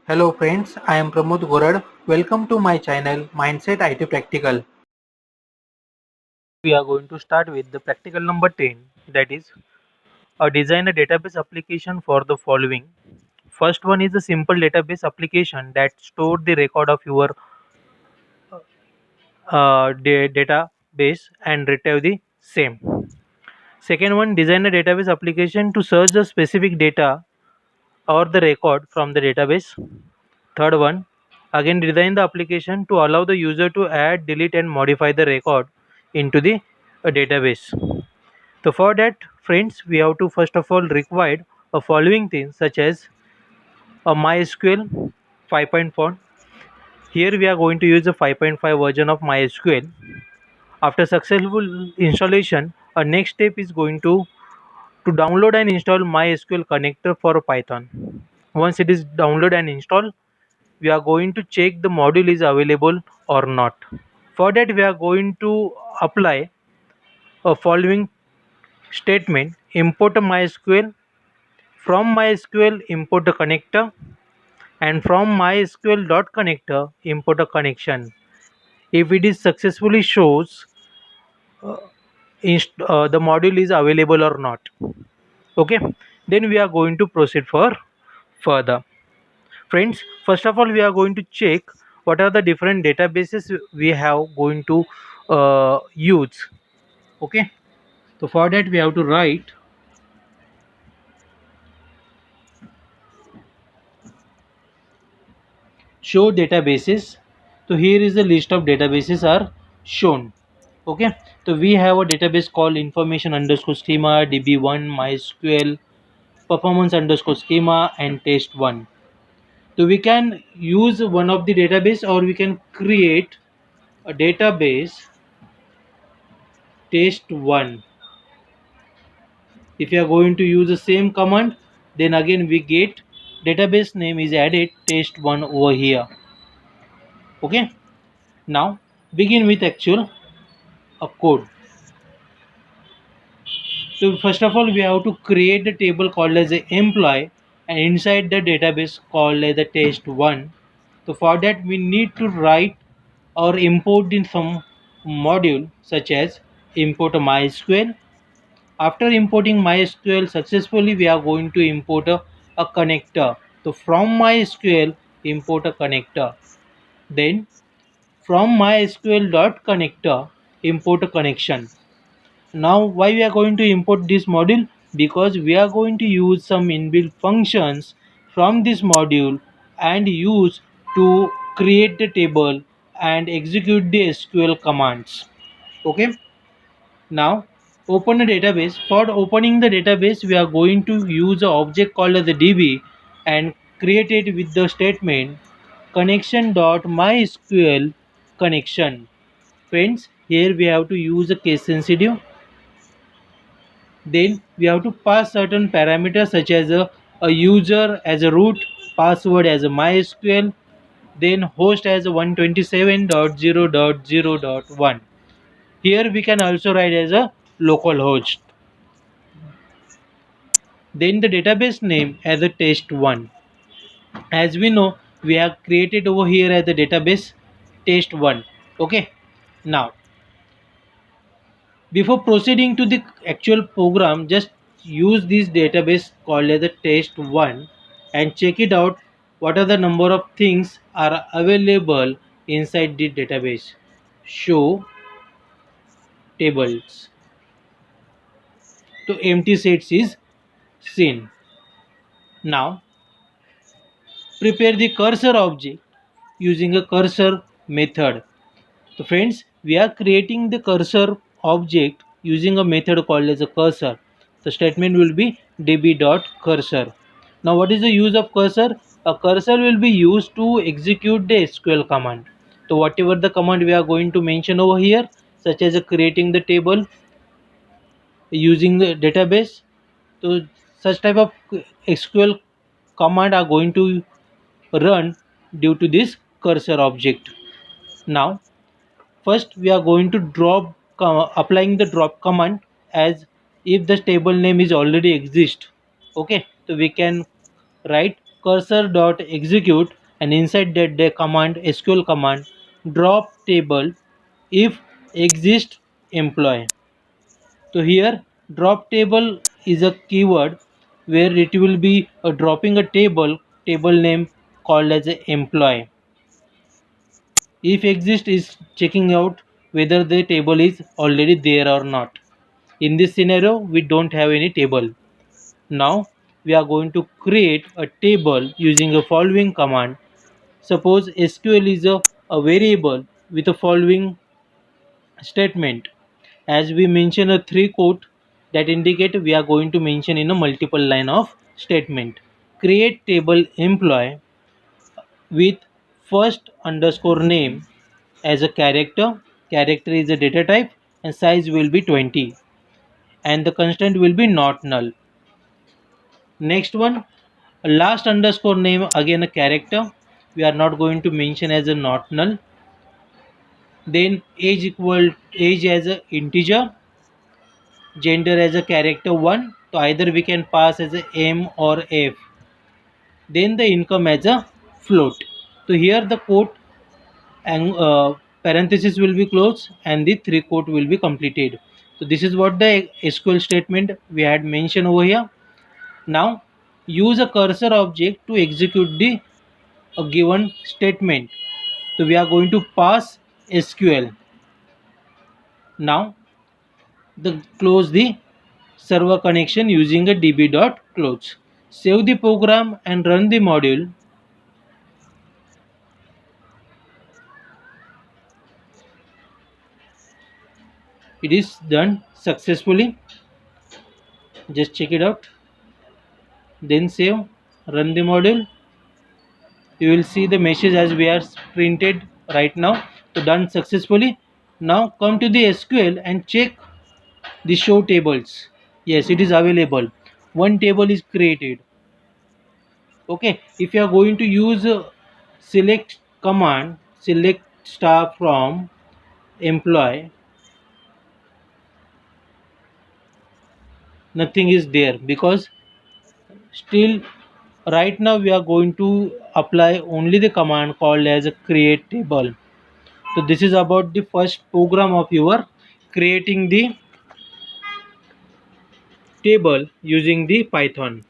Hello friends, I am Pramod Gorad. Welcome to my channel Mindset IT Practical. We are going to start with the practical number 10, that is design a database application for the following. First one is a simple database application that store the record of your database and retrieve the same. Second one, design a database application to search the specific data or the record from the database. Third one, again design the application to allow the user to add, delete and modify the record into the database. So for that, friends, we have to first of all require a following things such as a MySQL 5.4. Here we are going to use the 5.5 version of MySQL. After successful installation, a next step is going to download and install MySQL connector for Python. Once it is downloaded and installed, we are going to check the module is available or not. For that, we are going to apply a following statement: import a MySQL, from MySQL import a connector, and from MySQL.connector import a connection. If it is successfully shows the module is available or not. Okay, then we are going to proceed for further. Friends, first of all we are going to check what are the different databases we have going to use. Okay, so for that we have to write show databases. So here is the list of databases are shown. Okay, so we have a database called information underscore schema, db1, mysql, performance underscore schema and test1. So we can use one of the database or we can create a database test1. If you are going to use the same command, then again we get database name is added test1 over here. Okay, now begin with actual code. So first of all we have to create the table called as a employee, and inside the database called as the test1. So for that we need to write or import in some module such as import MySQL. After importing MySQL successfully, we are going to import a connector. So from MySQL, import a connector. Then from MySQL.connector, import a connection. Now why we are going to import this module? Because we are going to use some inbuilt functions from this module and use to create the table and execute the SQL commands. Okay. Now open a database. For opening the database we are going to use an object called as a DB and create it with the statement connection.mysql connection. Friends, here we have to use a case sensitive. Then we have to pass certain parameters such as a user as a root, password as a MySQL, then host as a 127.0.0.1. Here we can also write as a localhost. Then the database name as a test1. As we know, we have created over here as the database test1. Okay, now before proceeding to the actual program, just use this database called as a test1 and check it out what are the number of things are available inside the database. Show tables. So empty sets is seen. Now prepare the cursor object using a cursor method. So friends, we are creating the cursor object using a method called as a cursor. The statement will be db.cursor. Now what is the use of cursor? A cursor will be used to execute the SQL command. So whatever the command we are going to mention over here, such as creating the table, using the database, so such type of SQL command are going to run due to this cursor object. Now first we are going to drop applying the drop command as if the table name is already exist. Okay, so we can write cursor dot execute, and inside that the command SQL command drop table if exist employee. So here drop table is a keyword where it will be dropping a table name called as a employee. If exist is checking out whether the table is already there or not. In this scenario we don't have any table. Now we are going to create a table using a following command. Suppose SQL is a variable with the following statement. As we mention a three quote that indicate we are going to mention in a multiple line of statement. Create table employee with first underscore name as a character is a data type, and size will be 20, and the constant will be not null. Next one, last underscore name, again a character, we are not going to mention as a not null. Then age as a integer, gender as a character 1, so either we can pass as a M or F. Then the income as a float. So here the quote and parenthesis will be closed and the three quote will be completed. So this is what the SQL statement we had mentioned over here. Now use a cursor object to execute the given statement. So we are going to pass SQL. Now the close the server connection using a db.close. Save the program and run the module. It is done successfully. Just check it out. Then save, run the module. You will see the message as we are printed right now. So done successfully. Now come to the SQL and check the show tables. Yes, it is available. One table is created. Okay, if you are going to use select command, select star from employee, nothing is there because still right now we are going to apply only the command called as a create table. So this is about the first program of your creating the table using the Python.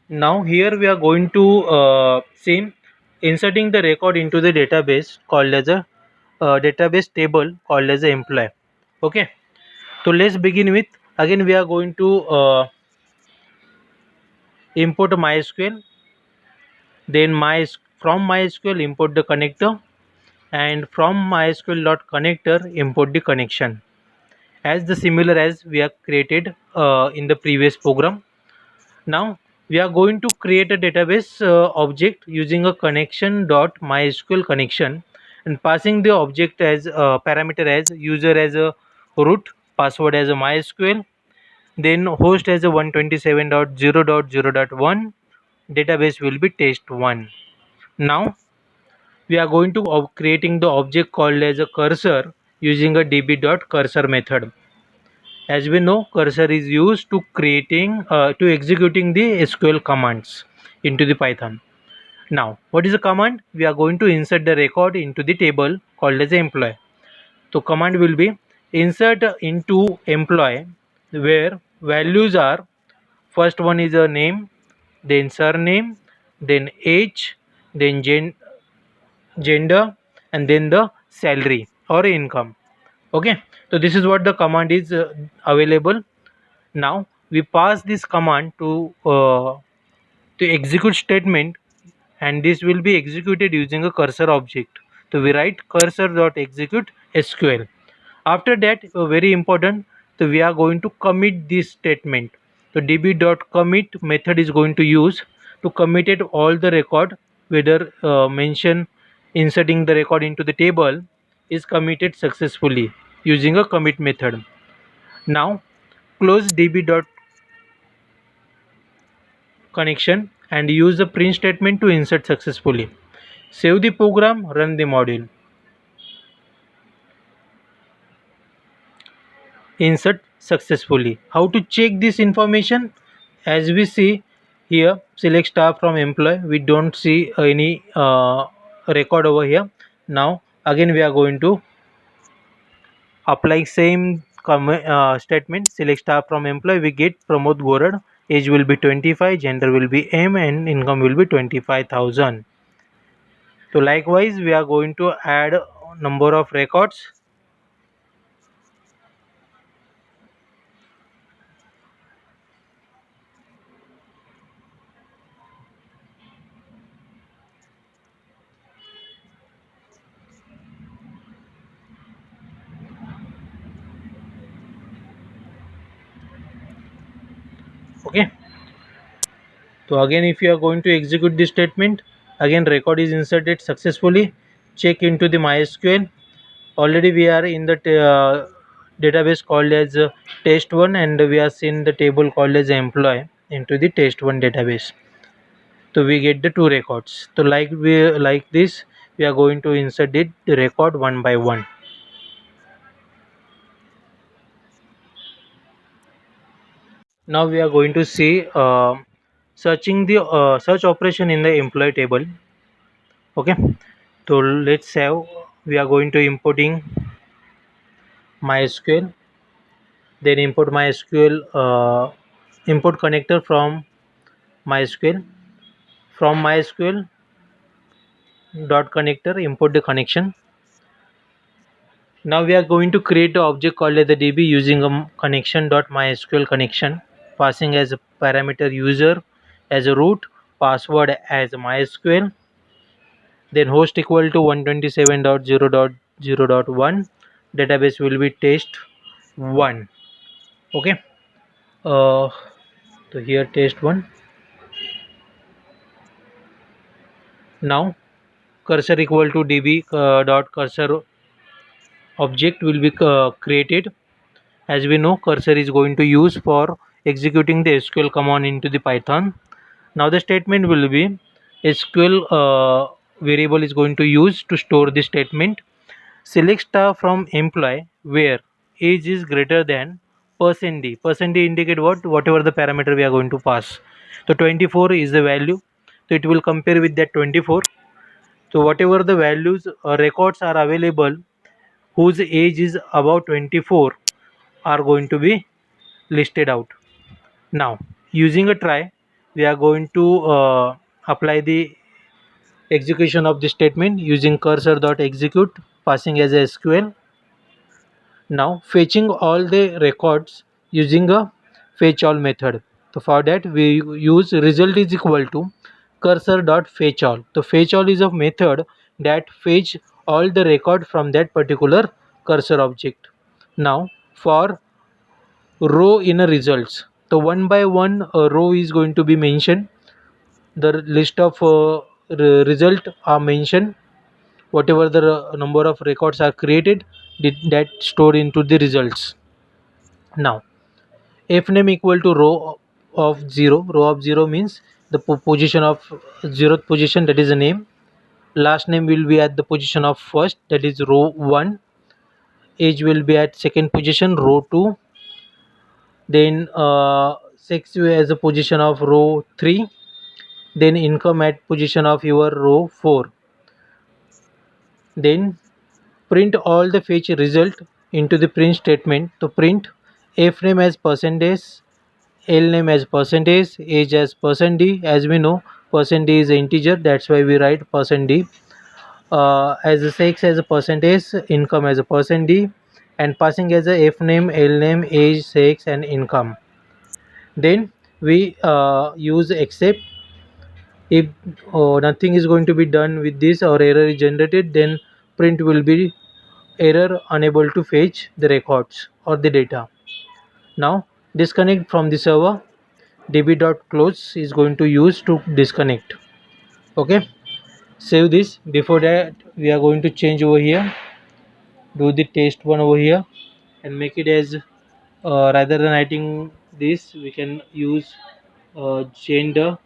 Now here we are going to see inserting the record into the database called as a database table called as a employee. Okay, so let's begin with, again we are going to import MySQL, then from MySQL import the connector, and from MySQL.connector import the connection as the similar as we have created in the previous program. Now we are going to create a database object using a connection dot MySQL connection and passing the object as parameter as user as a root, password as a MySQL, then host as a 127.0.0.1, database will be test1. Now we are going to creating the object called as a cursor using a db.cursor method. As we know, cursor is used to creating to executing the SQL commands into the Python. Now what is the command? We are going to insert the record into the table called as employee. So command will be insert into employee where values are, first one is a name, then surname, then age, then gender, and then the salary or income. Okay, so this is what the command is available. Now we pass this command to execute statement, and this will be executed using a cursor object. So we write cursor dot execute SQL. After that, very important, so we are going to commit this statement. So db.commit method is going to use to committed all the record, whether mention inserting the record into the table is committed successfully using a commit method. Now close db.connection and use the print statement to insert successfully. Save the program, run the module. Insert successfully. How to check this information? As we see Here select star from employee, we don't see any record over here. Now again we are going to apply same statement. Select star from employee, we get Pramod Gorad, age will be 25, gender will be M, and income will be 25,000. So likewise we are going to add number of records. Okay, so again if you are going to execute this statement, again record is inserted successfully. Check into the MySQL. Already we are in the database called as test1, and we are seeing the table called as employee into the test1 database. So we get the two records. So like this we are going to insert it the record one by one. Now we are going to see searching the search operation in the employee table. Okay, so let's have, we are going to importing MySQL, then import MySQL import connector from MySQL. From MySQL dot connector, import the connection. Now we are going to create an object called as the DB using a connection dot MySQL connection, passing as a parameter user as a root, password as MySQL, then host equal to 127.0.0.1, database will be test 1. Okay, uh, so here test 1. Now cursor equal to db dot cursor object will be created. As we know, cursor is going to use for executing the SQL command into the Python. Now the statement will be SQL variable is going to use to store the statement. Select star from employee where age is greater than percent %d. Percent %d indicate what? Whatever the parameter we are going to pass. So 24 is the value. So it will compare with that 24. So whatever the values or records are available whose age is above 24 are going to be listed out. Now using a try, we are going to apply the execution of the statement using cursor dot execute, passing as a SQL. Now fetching all the records using a fetch all method. So for that we use result is equal to cursor dot fetch all. The fetch all is a method that fetch all the record from that particular cursor object. Now for row in a results, the one by one row is going to be mentioned. The list of result are mentioned. Whatever the number of records are created, that stored into the results. Now f name equal to row of 0. Row of 0 means the position of 0th position, that is a name. Last name will be at the position of first, that is row 1. Age will be at second position, row 2. Then sex as a position of row 3. Then income at position of your row 4. Then print all the fetch result into the print statement. To print f name as percentage, l name as percentage, age as percent %d. As we know, percent %d is an integer, that's why we write percent %d. As a sex as a percentage, income as a percent %d, and passing as a f name, l name, age, sex, and income. Then we use except. If nothing is going to be done with this or error is generated, then print will be error unable to fetch the records or the data. Now disconnect from the server. db.close is going to use to disconnect. Okay, save this. Before that we are going to change over here, do the test one over here and make it as rather than writing this we can use gender.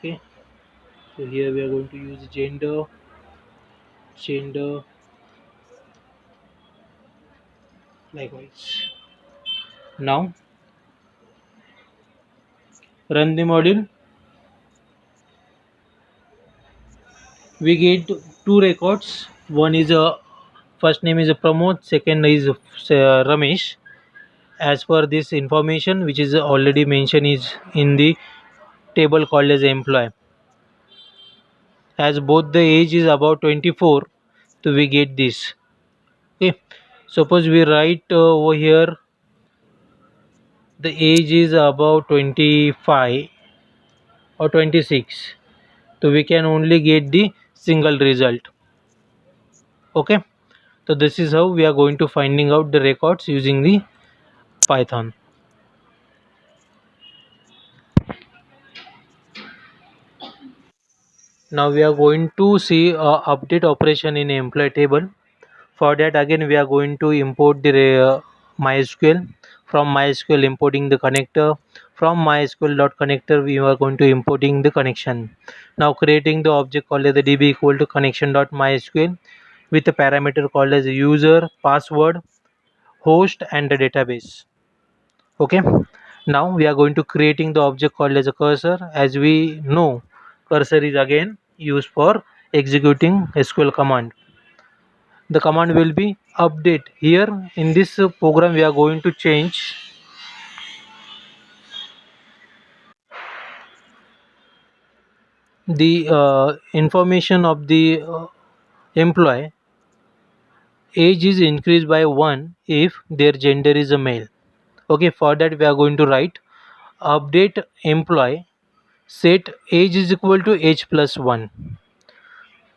Okay, so here we are going to use gender likewise. Now run the module. We get two records. One is a first name is a Pramod, second is Ramesh. As per this information which is already mentioned is in the table called as employee. As both the age is about 24, so we get this. Okay, suppose we write over here the age is about 25 or 26, so we can only get the single result. Okay, so this is how we are going to finding out the records using the Python. Now we are going to see update operation in employee table. For that again we are going to import the MySQL. From MySQL importing the connector. From MySQL dot connector we are going to importing the connection. Now creating the object called as the db equal to connection dot MySQL with a parameter called as user, password, host and the database. Okay, now we are going to creating the object called as a cursor. As we know, cursor is again used for executing SQL command. The command will be update. Here in this program we are going to change the information of the employee. Age is increased by 1 if their gender is a male. Okay, for that we are going to write update employee set age is equal to age plus 1.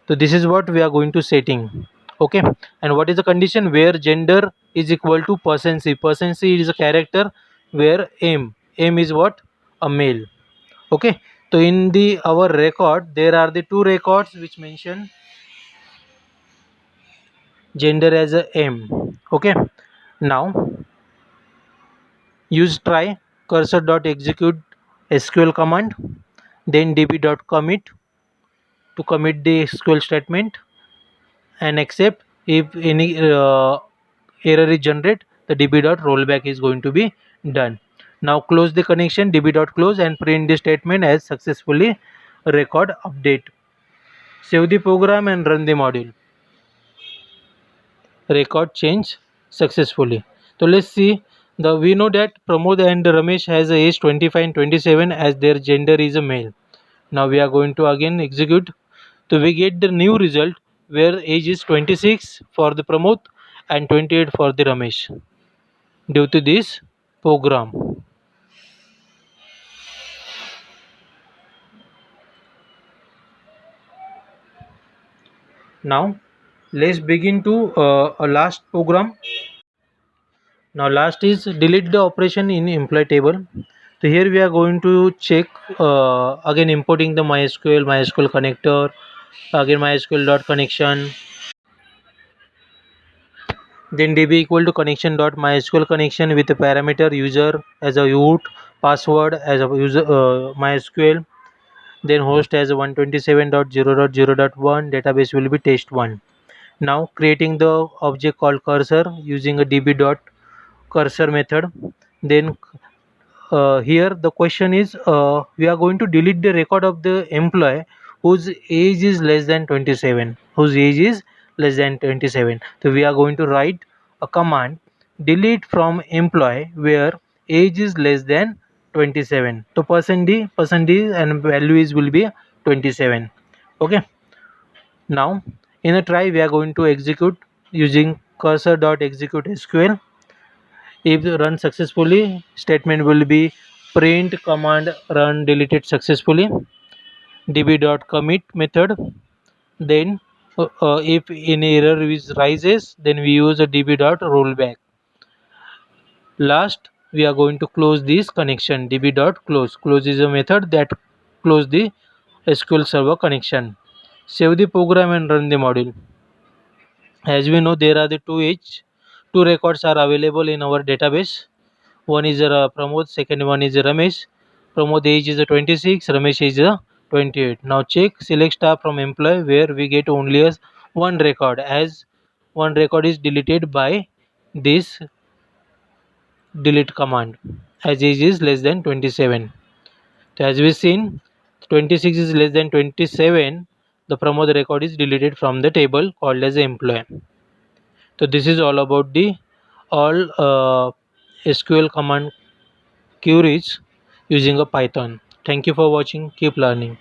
So this is what we are going to setting. Okay, and what is the condition where gender is equal to person c. Person c is a character where m is what, a male. Okay, so in the our record there are the two records which mention gender as a m. Okay, now use try cursor dot execute sql command, then db dot commit to commit the sql statement, and accept if any error is generated, the db dot rollback is going to be done. Now close the connection, db dot close, and print the statement as successfully record update. Save the program and run the module. Record change successfully. So let's see, the we know that Pramod and Ramesh has a age 25 and 27 as their gender is a male. Now we are going to again execute. So we get the new result where age is 26 for the Pramod and 28 for the Ramesh due to this program. Now let's begin to a last program. Now last is delete the operation in employee table. So here we are going to check again importing the MySQL connector, again MySQL dot connection, then db equal to connection dot MySQL connection with the parameter user as a root, password as a user MySQL, then host as a 127.0.0.1, database will be test1. Now creating the object called cursor using a db dot cursor method. Then here the question is we are going to delete the record of the employee whose age is less than 27, whose age is less than 27. So we are going to write a command delete from employee where age is less than 27. So person d and value is will be 27. Okay, now in a try we are going to execute using cursor dot execute sql. If run successfully, statement will be print command run deleted successfully, db.commit method. Then if any error is rises, then we use a db.rollback. Last, we are going to close this connection, db.close. Close is a method that close the SQL Server connection. Save the program and run the module. As we know, there are the two records are available in our database. One is Pramod, second one is Ramesh. Pramod age is 26, Ramesh is 28. Now check select star from employee where we get only as one record, as one record is deleted by this delete command as age is less than 27. So as we seen, 26 is less than 27, the Pramod record is deleted from the table called as employee. So this is all about the all SQL command queries using a Python. Thank you for watching. Keep learning.